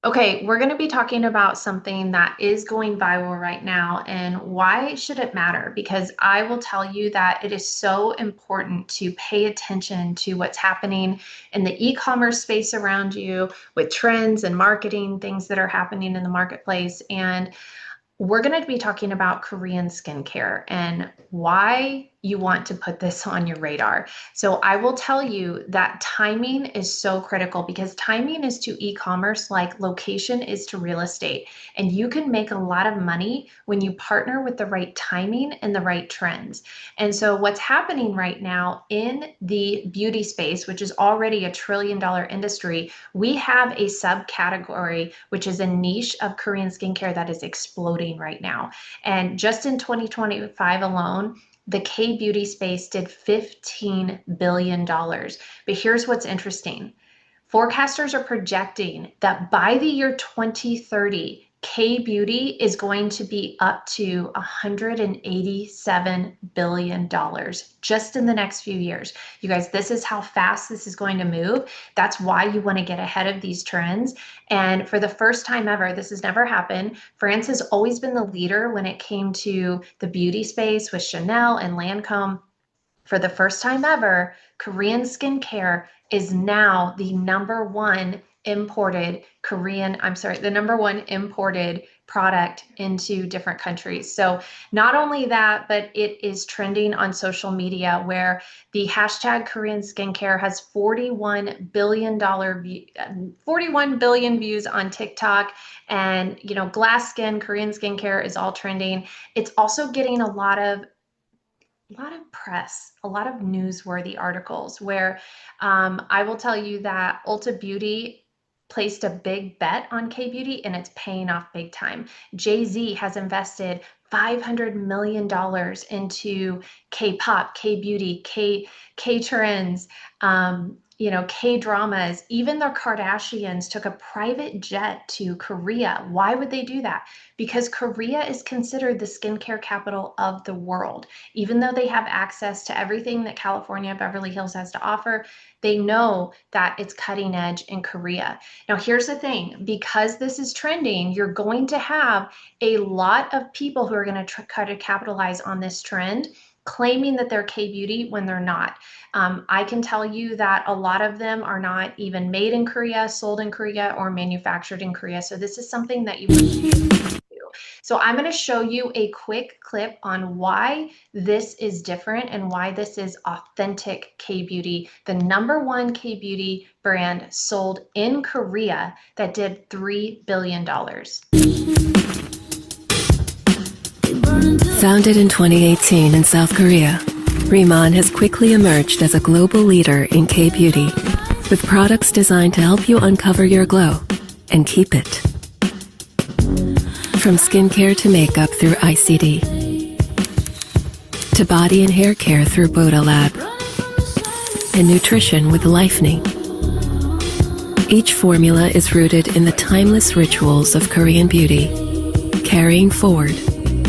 Okay, we're going to be talking about something that is going viral right now and why should it matter? Because I will tell you that it is so important to pay attention to what's happening in the e-commerce space around you with trends and marketing, things that are happening in the marketplace. And we're going to be talking about Korean skincare and why you want to put this on your radar. So, I will tell you that timing is so critical because timing is to e commerce like location is to real estate. And you can make a lot of money when you partner with the right timing and the right trends. And so, what's happening right now in the beauty space, which is already a $1 trillion industry, we have a subcategory, which is a niche of Korean skincare that is exploding right now. And just in 2025 alone, the K beauty space did $15 billion. But here's what's interesting. Forecasters are projecting that by the year 2030, K beauty is going to be up to $187 billion just in the next few years. You guys, this is how fast this is going to move. That's why you want to get ahead of these trends. And for the first time ever, this has never happened. France has always been the leader when it came to the beauty space with Chanel and Lancome. For the first time ever, Korean skincare is now the number one imported the number one imported product into different countries. So not only that, but it is trending on social media where the hashtag Korean skincare has 41 billion views on TikTok. And glass skin, Korean skincare is all trending. It's also getting a lot of press, a lot of newsworthy articles where I will tell you that Ulta Beauty placed a big bet on K Beauty and it's paying off big time. Jay-Z has invested $500 million into K-pop, K-beauty, K-trends, K-dramas. Even the Kardashians took a private jet to Korea. Why would they do that? Because Korea is considered the skincare capital of the world. Even though they have access to everything that California, Beverly Hills has to offer, they know that it's cutting edge in Korea. Now, here's the thing, because this is trending, you're going to have a lot of people who are going to try to capitalize on this trend, claiming that they're K beauty when they're not. I can tell you that a lot of them are not even made in Korea, sold in Korea, or manufactured in Korea. So, this is something that you want. So I'm going to show you a quick clip on why this is different and why this is authentic K-beauty, the number one K-beauty brand sold in Korea that did $3 billion. dollars. Founded in 2018 in South Korea, Rimmon has quickly emerged as a global leader in K-beauty, with products designed to help you uncover your glow and keep it. From skincare to makeup through ICD, to body and hair care through Boda Lab, and nutrition with Lifening. Each formula is rooted in the timeless rituals of Korean beauty, carrying forward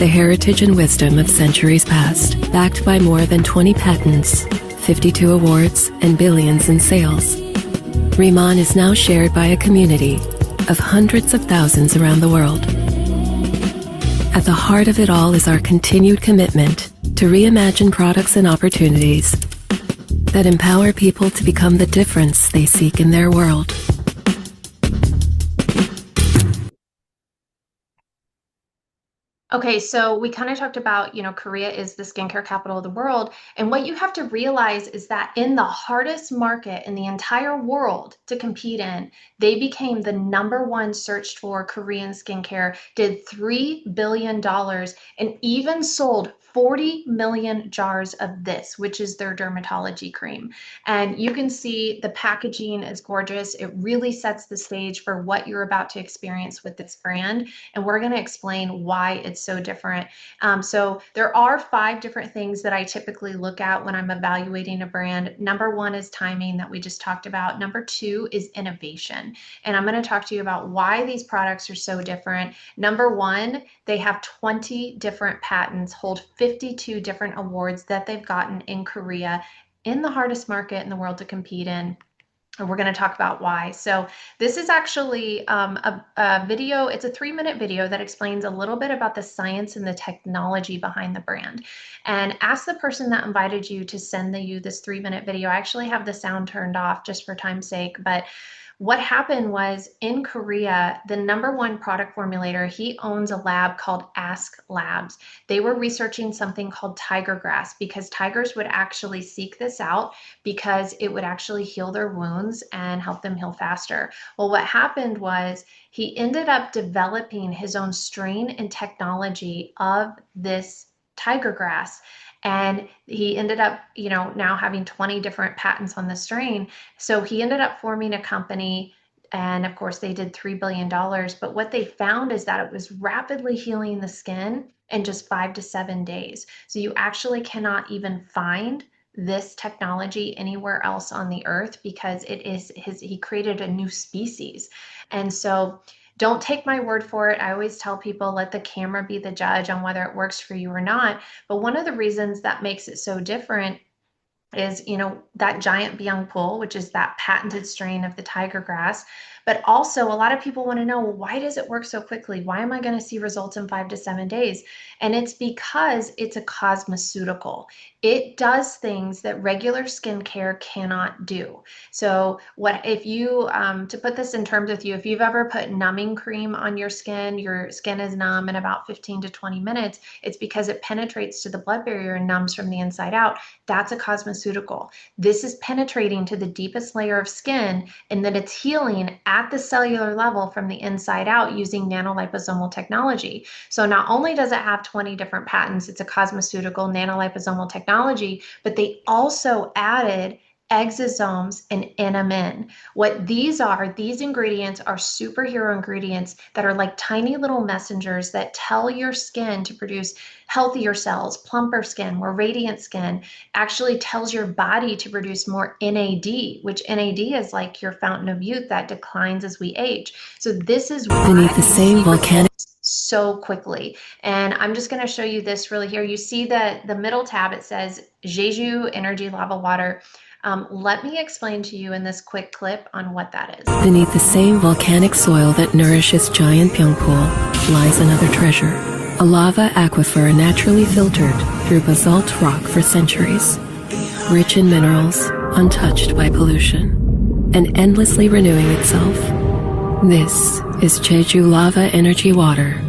the heritage and wisdom of centuries past, backed by more than 20 patents, 52 awards, and billions in sales. Rimmon is now shared by a community of hundreds of thousands around the world. At the heart of it all is our continued commitment to reimagine products and opportunities that empower people to become the difference they seek in their world. Okay, so we kind of talked about, Korea is the skincare capital of the world. And what you have to realize is that in the hardest market in the entire world to compete in, they became the number one searched for Korean skincare, did $3 billion, and even sold 40 million jars of this, which is their dermatology cream. And you can see the packaging is gorgeous. It really sets the stage for what you're about to experience with this brand. And we're going to explain why it's so different. So there are 5 different things that I typically look at when I'm evaluating a brand. Number one is timing that we just talked about. Number two is innovation. And I'm going to talk to you about why these products are so different. Number one, they have 20 different patents, hold 52 different awards that they've gotten in Korea, in the hardest market in the world to compete in. and we're going to talk about why. So this is actually a video. It's a 3-minute video that explains a little bit about the science and the technology behind the brand. And ask the person that invited you to send you this 3-minute video. I actually have the sound turned off just for time's sake, but what happened was in Korea, the #1 product formulator, he owns a lab called Ask Labs. They were researching something called tiger grass because tigers would actually seek this out because it would actually heal their wounds and help them heal faster. Well, what happened was he ended up developing his own strain and technology of this tiger grass. And he ended up, now having 20 different patents on the strain. So he ended up forming a company. And of course, they did $3 billion. But what they found is that it was rapidly healing the skin in just 5 to 7 days. So you actually cannot even find this technology anywhere else on the earth because he created a new species. And so don't take my word for it. I always tell people, let the camera be the judge on whether it works for you or not. But one of the reasons that makes it so different is, that giant Byung Pul, which is that patented strain of the tiger grass. But also a lot of people want to know, well, why does it work so quickly? Why am I going to see results in 5 to 7 days? And it's because it's a cosmeceutical. It does things that regular skincare cannot do. So what if you, to put this in terms with you, if you've ever put numbing cream on your skin is numb in about 15 to 20 minutes, it's because it penetrates to the blood barrier and numbs from the inside out. That's a cosmeceutical. This is penetrating to the deepest layer of skin, and then it's healing at the cellular level from the inside out using nanoliposomal technology. So not only does it have 20 different patents, it's a cosmeceutical nanoliposomal technology, but they also added exosomes and NMN. What these ingredients are superhero ingredients that are like tiny little messengers that tell your skin to produce healthier cells, plumper skin, more radiant skin, actually tells your body to produce more NAD, which NAD is like your fountain of youth that declines as we age. So this is why Beneath the same volcanic so quickly. And I'm just going to show you this really here. You see that the middle tab, it says Jeju Energy Lava Water. Let me explain to you in this quick clip on what that is. Beneath the same volcanic soil that nourishes giant Pyeongpool lies another treasure, a lava aquifer naturally filtered through basalt rock for centuries, rich in minerals, untouched by pollution, and endlessly renewing itself. This is Jeju Lava Energy Water.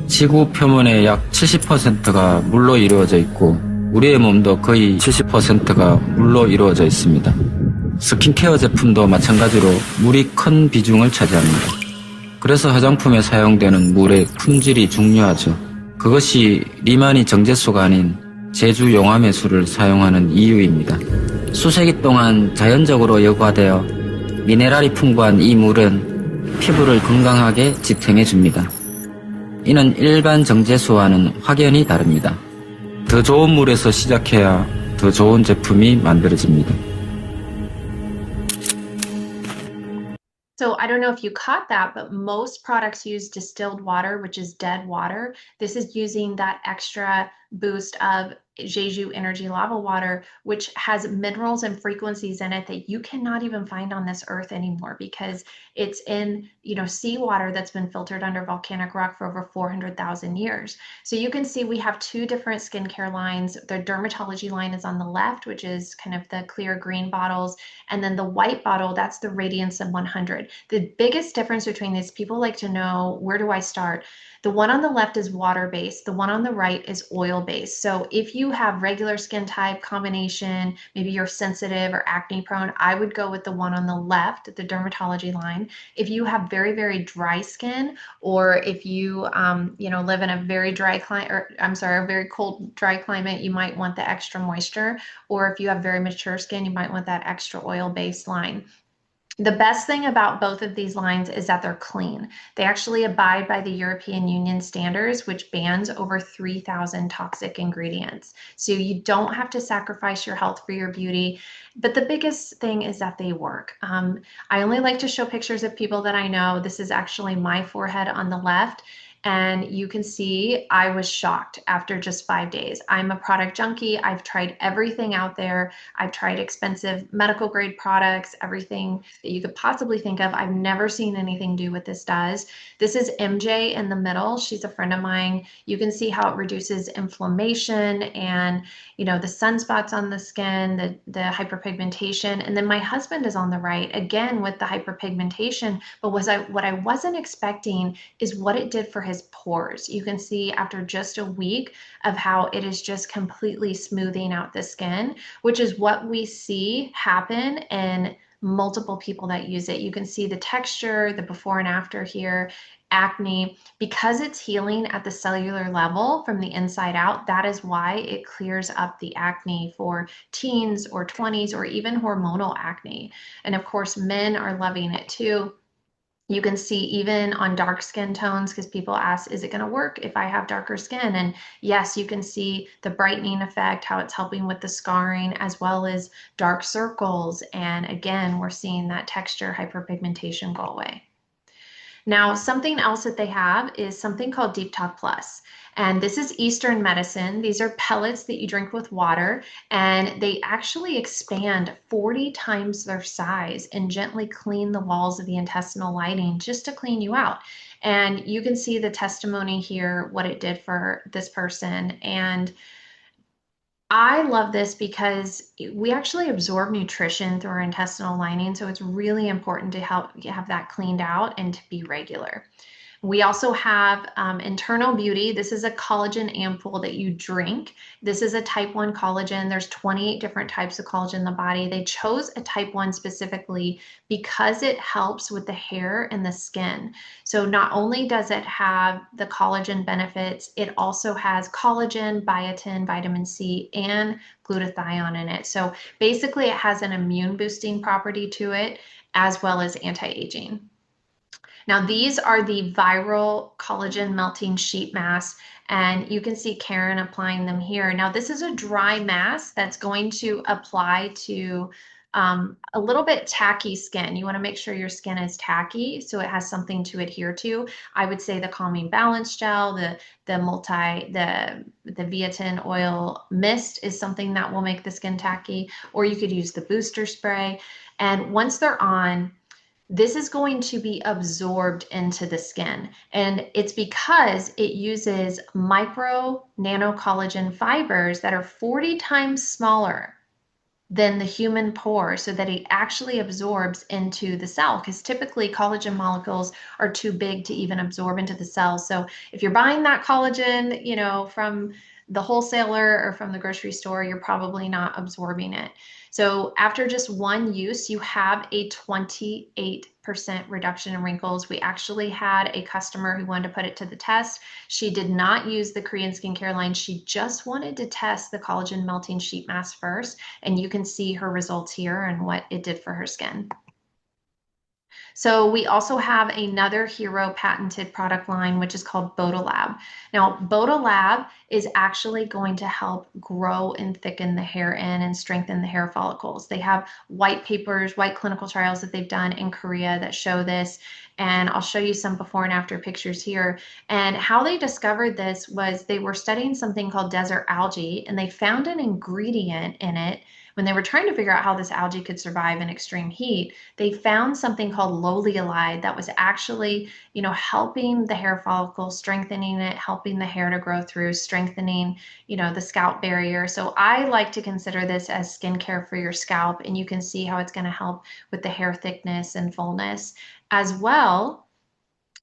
지구 표면의 약 70%가 물로 이루어져 있고 우리의 몸도 거의 70%가 물로 이루어져 있습니다. 스킨케어 제품도 마찬가지로 물이 큰 비중을 차지합니다. 그래서 화장품에 사용되는 물의 품질이 중요하죠. 그것이 리만이 정제수가 아닌 제주 용암의 수를 사용하는 이유입니다. 수세기 동안 자연적으로 여과되어 미네랄이 풍부한 이 물은 피부를 건강하게 지탱해줍니다. 이는 일반 정제수와는 확연히 다릅니다. 더 좋은 물에서 시작해야 더 좋은 제품이 만들어집니다. So I don't know if you caught that, but most products use distilled water, which is dead water. This is using that extra boost of Jeju Energy Lava Water, which has minerals and frequencies in it that you cannot even find on this earth anymore because it's in, seawater that's been filtered under volcanic rock for over 400,000 years. So you can see we have 2 different skincare lines. The dermatology line is on the left, which is kind of the clear green bottles. And then the white bottle, that's the Radiance 100. The biggest difference between these, people like to know, where do I start? The one on the left is water-based. The one on the right is oil-based. So if you have regular skin type combination, maybe you're sensitive or acne prone, I would go with the one on the left, the dermatology line. If you have very, very dry skin, or if you, live in a very dry climate, a very cold, dry climate, you might want the extra moisture. Or if you have very mature skin, you might want that extra oil-based line. The best thing about both of these lines is that they're clean. They actually abide by the European Union standards, which bans over 3,000 toxic ingredients. So you don't have to sacrifice your health for your beauty. But the biggest thing is that they work. I only like to show pictures of people that I know. This is actually my forehead on the left. And you can see I was shocked after just 5 days. I'm a product junkie. I've tried everything out there. I've tried expensive medical grade products, everything that you could possibly think of. I've never seen anything do what this does. This is MJ in the middle. She's a friend of mine. You can see how it reduces inflammation and, the sunspots on the skin, the hyperpigmentation. And then my husband is on the right, again with the hyperpigmentation. But what I wasn't expecting is what it did for his pores. You can see after just a week of how it is just completely smoothing out the skin, which is what we see happen in multiple people that use it. You can see the texture, the before and after here. Acne, because it's healing at the cellular level from the inside out, that is why it clears up the acne for teens or 20s or even hormonal acne. And of course, men are loving it too. You can see even on dark skin tones, because people ask, is it going to work if I have darker skin? And yes, you can see the brightening effect, how it's helping with the scarring, as well as dark circles. And again, we're seeing that texture hyperpigmentation go away. Now, something else that they have is something called Deep Talk Plus. And this is Eastern medicine. These are pellets that you drink with water, and they actually expand 40 times their size and gently clean the walls of the intestinal lining just to clean you out. And you can see the testimony here, what it did for this person. And I love this because we actually absorb nutrition through our intestinal lining, so it's really important to help have that cleaned out and to be regular. We also have Internal Beauty. This is a collagen ampoule that you drink. This is a type 1 collagen. There's 28 different types of collagen in the body. They chose a type 1 specifically because it helps with the hair and the skin. So not only does it have the collagen benefits, it also has collagen, biotin, vitamin C, and glutathione in it. So basically it has an immune boosting property to it as well as anti-aging. Now, these are the viral collagen melting sheet masks, and you can see Karen applying them here. Now, this is a dry mask that's going to apply to a little bit tacky skin. You want to make sure your skin is tacky so it has something to adhere to. I would say the Calming Balance Gel, the Biotin Oil Mist is something that will make the skin tacky, or you could use the booster spray. And once they're on, this is going to be absorbed into the skin. And it's because it uses micro nanocollagen fibers that are 40 times smaller than the human pore, so that it actually absorbs into the cell, because typically collagen molecules are too big to even absorb into the cell. So if you're buying that collagen, from the wholesaler or from the grocery store, you're probably not absorbing it. So after just one use, you have a 28% reduction in wrinkles. We actually had a customer who wanted to put it to the test. She did not use the Korean skincare line. She just wanted to test the collagen melting sheet mask first. And you can see her results here and what it did for her skin. So we also have another hero patented product line, which is called Bodalab. Now, Bodalab is actually going to help grow and thicken the hair in and strengthen the hair follicles. They have white papers, white clinical trials that they've done in Korea that show this. And I'll show you some before and after pictures here. And how they discovered this was they were studying something called desert algae, and they found an ingredient in it. When they were trying to figure out how this algae could survive in extreme heat, they found something called loliolide that was actually, helping the hair follicle, strengthening it, helping the hair to grow through, strengthening, the scalp barrier. So I like to consider this as skincare for your scalp, and you can see how it's going to help with the hair thickness and fullness, as well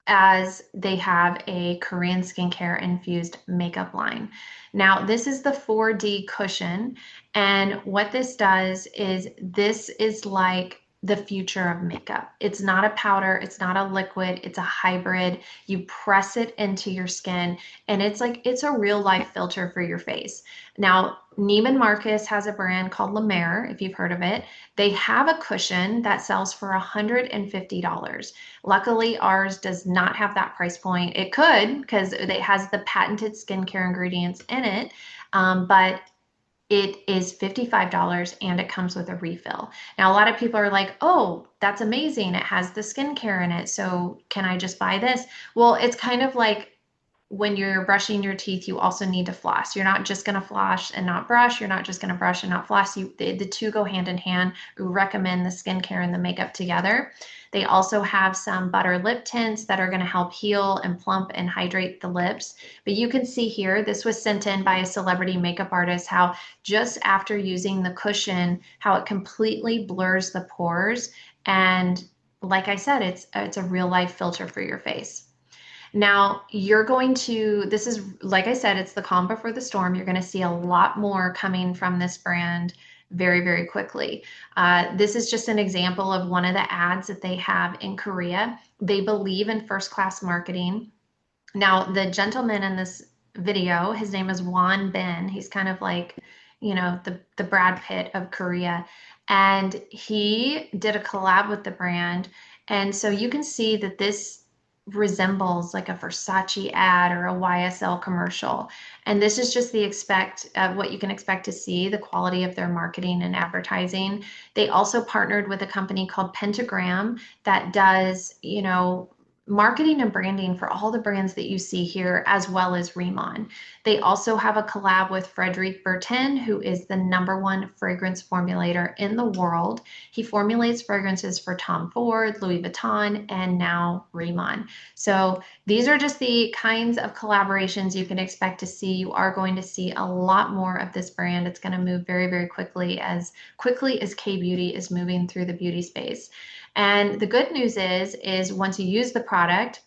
as they have a Korean skincare infused makeup line. Now, this is the 4D cushion, and what this does is this is like the future of makeup. It's not a powder, it's not a liquid, it's a hybrid. You press it into your skin, and it's a real life filter for your face. Now, Neiman Marcus has a brand called La Mer, if you've heard of it. They have a cushion that sells for $150. Luckily, ours does not have that price point. It could, because it has the patented skincare ingredients in it, but it is $55 and it comes with a refill. Now, a lot of people are like, oh, that's amazing. It has the skincare in it. So can I just buy this? Well, it's kind of like when you're brushing your teeth, you also need to floss. You're not just going to floss and not brush. You're not just going to brush and not floss. The two go hand in hand. We recommend the skincare and the makeup together. They also have some butter lip tints that are going to help heal and plump and hydrate the lips. But you can see here, this was sent in by a celebrity makeup artist, how just after using the cushion, how it completely blurs the pores. And like I said, it's a real life filter for your face. Now you're going to, this is, like I said, it's the calm before the storm. You're going to see a lot more coming from this brand very, very quickly. This is just an example of one of the ads that they have in Korea. They believe in first-class marketing. Now, the gentleman in this video, his name is Won Bin. He's kind of like, you know, the Brad Pitt of Korea. And he did a collab with the brand. And so you can see that this resembles like a Versace ad or a YSL commercial. And this is just what you can expect to see, the quality of their marketing and advertising. They also partnered with a company called Pentagram that does, you know, marketing and branding for all the brands that you see here, as well as Rimmon. They also have a collab with Frederic Bertin, who is the #1 fragrance formulator in the world. He formulates fragrances for Tom Ford, Louis Vuitton, and now Rimmon. So these are just the kinds of collaborations you can expect to see. You are going to see a lot more of this brand. It's going to move very, very quickly as K-Beauty is moving through the beauty space. And the good news is once you use the product,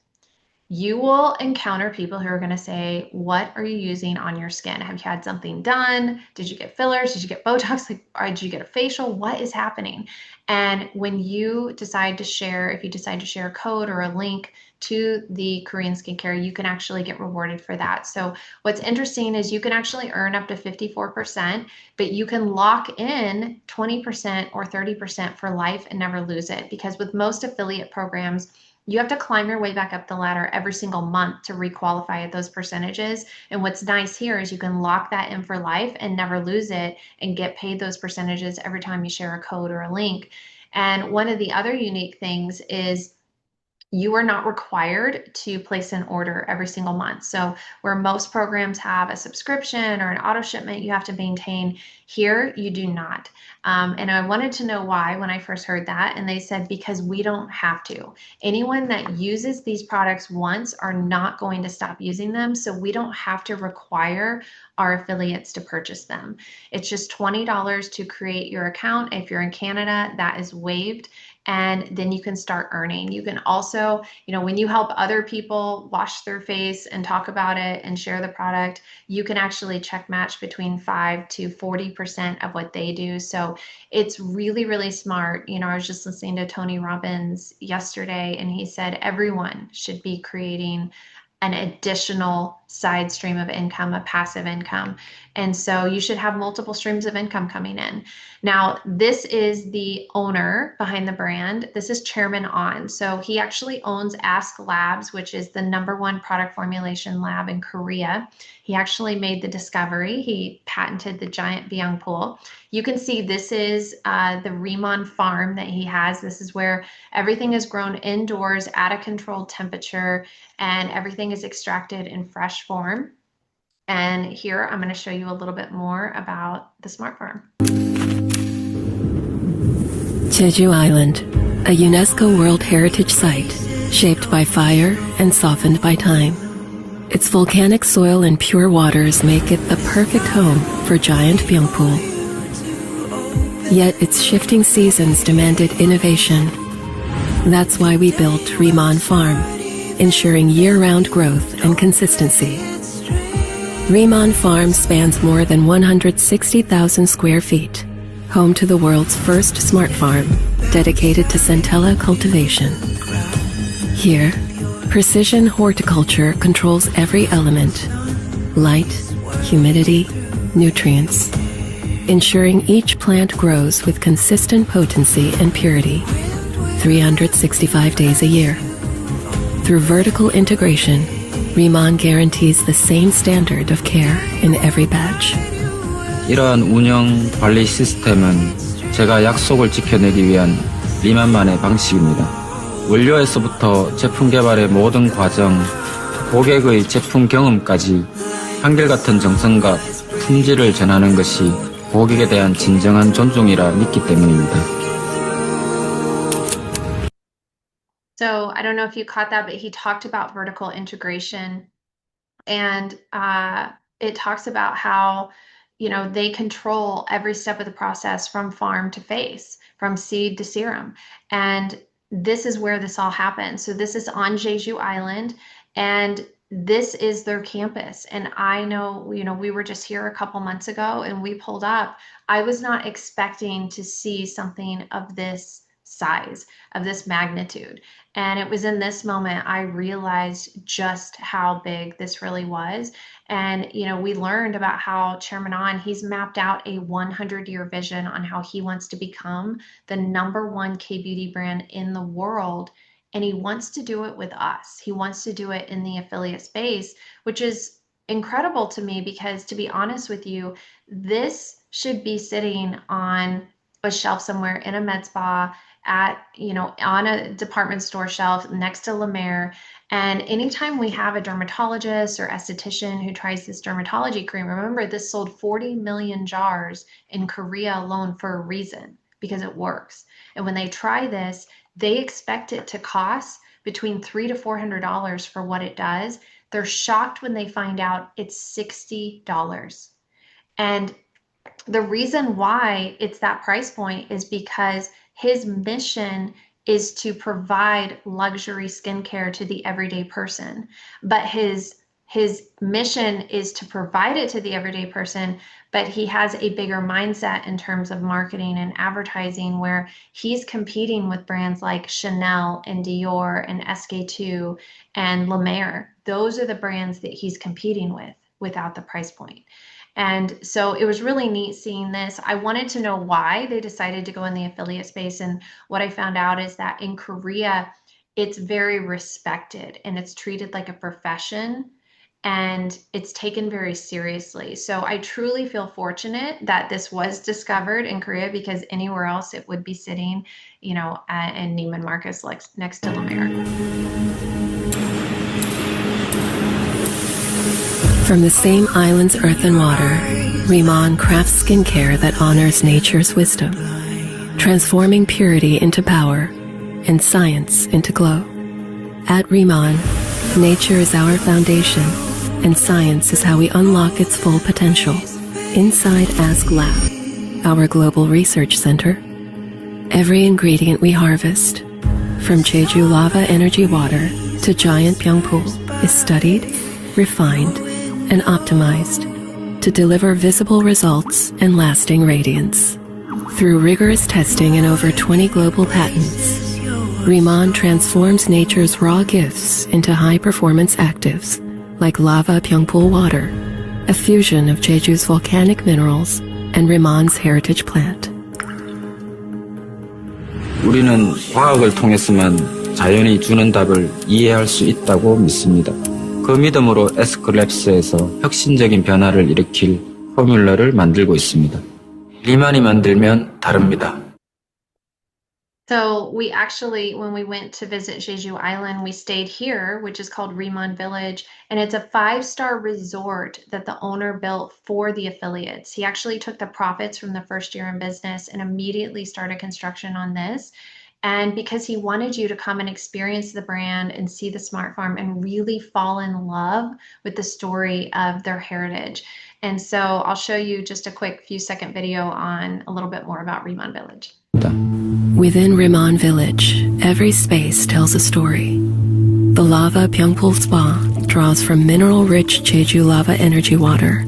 you will encounter people who are going to say, what are you using on your skin? Have you had something done? Did you get fillers? Did you get Botox? Or did you get a facial? What is happening? And when you decide to share, if you decide to share a code or a link to the Korean skincare, you can actually get rewarded for that. So what's interesting is you can actually earn up to 54%, but you can lock in 20% or 30% for life and never lose it. Because with most affiliate programs, you have to climb your way back up the ladder every single month to requalify at those percentages. And what's nice here is you can lock that in for life and never lose it and get paid those percentages every time you share a code or a link. And one of the other unique things is you are not required to place an order every single month. So where most programs have a subscription or an auto shipment you have to maintain, here you do not. And I wanted to know why when I first heard that, and they said because we don't have to. Anyone that uses these products once are not going to stop using them, so we don't have to require our affiliates to purchase them. It's just $20 to create your account. If you're in Canada, that is waived. And then you can start earning. You can also, you know, when you help other people wash their face and talk about it and share the product, you can actually check match between 5 to 40% of what they do. So it's really, really smart. You know, I was just listening to Tony Robbins yesterday, and he said everyone should be creating an additional side stream of income, a passive income. And so you should have multiple streams of income coming in. Now, this is the owner behind the brand. This is Chairman On. So he actually owns Ask Labs, which is the #1 product formulation lab in Korea. He actually made the discovery. He patented the giant Byung pool. You can see this is the Rimmon farm that he has. This is where everything is grown indoors at a controlled temperature, and everything is extracted in fresh form. And here I'm going to show you a little bit more about the Smart Farm. Jeju Island, a UNESCO World Heritage Site, shaped by fire and softened by time. Its volcanic soil and pure waters make it the perfect home for giant Byungpool. Yet its shifting seasons demanded innovation. That's why we built Rimmon Farm, ensuring year-round growth and consistency. Rimmon Farm spans more than 160,000 square feet, home to the world's first smart farm dedicated to centella cultivation. Here, precision horticulture controls every element: light, humidity, nutrients, ensuring each plant grows with consistent potency and purity, 365 days a year. Through vertical integration, Rimmon guarantees the same standard of care in every batch. 이러한 운영 관리 시스템은 제가 약속을 지켜내기 위한 리만만의 방식입니다. 원료에서부터 제품 개발의 모든 과정, 고객의 제품 경험까지 한결같은 정성과 품질을 전하는 것이 고객에 대한 진정한 존중이라 믿기 때문입니다. So I don't know if you caught that, but he talked about vertical integration, and it talks about how, you know, they control every step of the process from farm to face, from seed to serum. And this is where this all happens. So this is on Jeju Island, and this is their campus. And I know, you know, we were just here a couple months ago and we pulled up. I was not expecting to see something of this size, of this magnitude. And it was in this moment I realized just how big this really was. And, you know, we learned about how Chairman On, he's mapped out a 100-year vision on how he wants to become the #1 K-beauty brand in the world. And he wants to do it with us. He wants to do it in the affiliate space, which is incredible to me because, to be honest with you, this should be sitting on a shelf somewhere in a med spa, at, you know, on a department store shelf next to La Mer. And anytime we have a dermatologist or esthetician who tries this dermatology cream, remember this sold 40 million jars in Korea alone for a reason, because it works. And when they try this, they expect it to cost between $300 to $400 for what it does. They're shocked when they find out it's $60. And the reason why it's that price point is because his mission is to provide luxury skincare to the everyday person. But his mission is to provide it to the everyday person, but he has a bigger mindset in terms of marketing and advertising, where he's competing with brands like Chanel and Dior and SK2 and La Mer. Those are the brands that he's competing with without the price point. And so it was really neat seeing this. I wanted to know why they decided to go in the affiliate space. And what I found out is that in Korea, it's very respected and it's treated like a profession, and it's taken very seriously. So I truly feel fortunate that this was discovered in Korea, because anywhere else it would be sitting, you know, in Neiman Marcus, like next to La Mer. From the same island's earth and water, Rimmon crafts skincare that honors nature's wisdom, transforming purity into power and science into glow. At Rimmon, nature is our foundation, and science is how we unlock its full potential. Inside Ask Lab, our global research center, every ingredient we harvest, from Jeju lava energy water to giant Byungpool, is studied, refined, and optimized to deliver visible results and lasting radiance. Through rigorous testing and over 20 global patents, Rimmon transforms nature's raw gifts into high-performance actives like lava Byungpool water, a fusion of Jeju's volcanic minerals and Rimmon's heritage plant. 우리는 과학을 통해서만 자연이 주는 답을 이해할 수 있다고 믿습니다. 그 믿음으로 에스클랩스에서 혁신적인 변화를 일으킬 포뮬러를 만들고 있습니다. 리만이 만들면 다릅니다. So we actually, when we went to visit Jeju Island, we stayed here, which is called Rimmon Village, and it's a 5-star resort that the owner built for the affiliates. He actually took the profits from the first year in business and immediately started construction on this. And because he wanted you to come and experience the brand and see the smart farm and really fall in love with the story of their heritage. And so I'll show you just a quick few-second video on a little bit more about Rimmon Village. Within Rimmon Village, every space tells a story. The lava Byungpool Spa draws from mineral-rich Jeju lava energy water,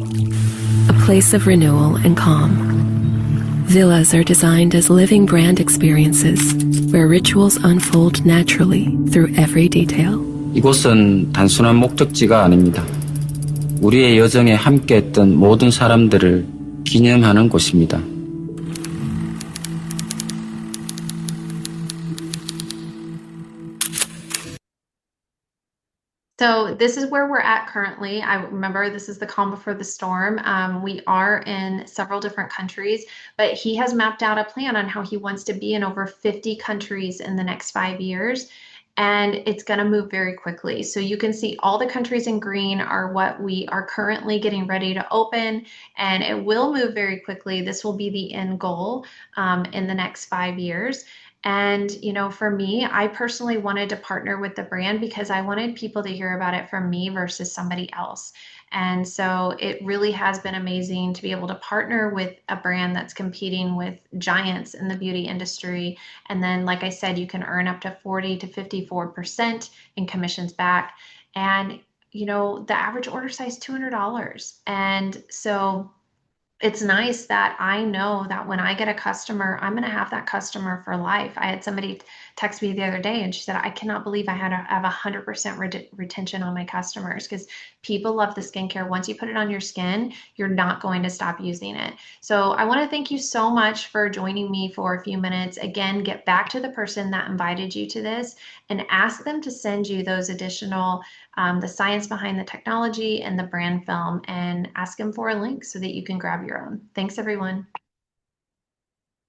a place of renewal and calm. Villas are designed as living brand experiences where rituals unfold naturally through every detail. 이곳은 단순한 목적지가 아닙니다. 우리의 여정에 함께했던 모든 사람들을 기념하는 곳입니다. So this is where we're at currently. I remember this is the calm before the storm. We are in several different countries, but he has mapped out a plan on how he wants to be in over 50 countries in the next 5 years. and it's going to move very quickly. So you can see all the countries in green are what we are currently getting ready to open, and it will move very quickly. This will be the end goal in the next 5 years. And, you know, for me, I personally wanted to partner with the brand because I wanted people to hear about it from me versus somebody else. And so it really has been amazing to be able to partner with a brand that's competing with giants in the beauty industry. And then, like I said, you can earn up to 40 to 54% in commissions back. And, you know, the average order size $200. And so it's nice that I know that when I get a customer, I'm going to have that customer for life. I had somebody text me the other day and she said, I cannot believe I have 100% retention on my customers because people love the skincare. Once you put it on your skin, you're not going to stop using it. So I want to thank you so much for joining me for a few minutes. Again, get back to the person that invited you to this and ask them to send you those additional the science behind the technology and the brand film, and ask them for a link so that you can grab your own. Thanks, everyone.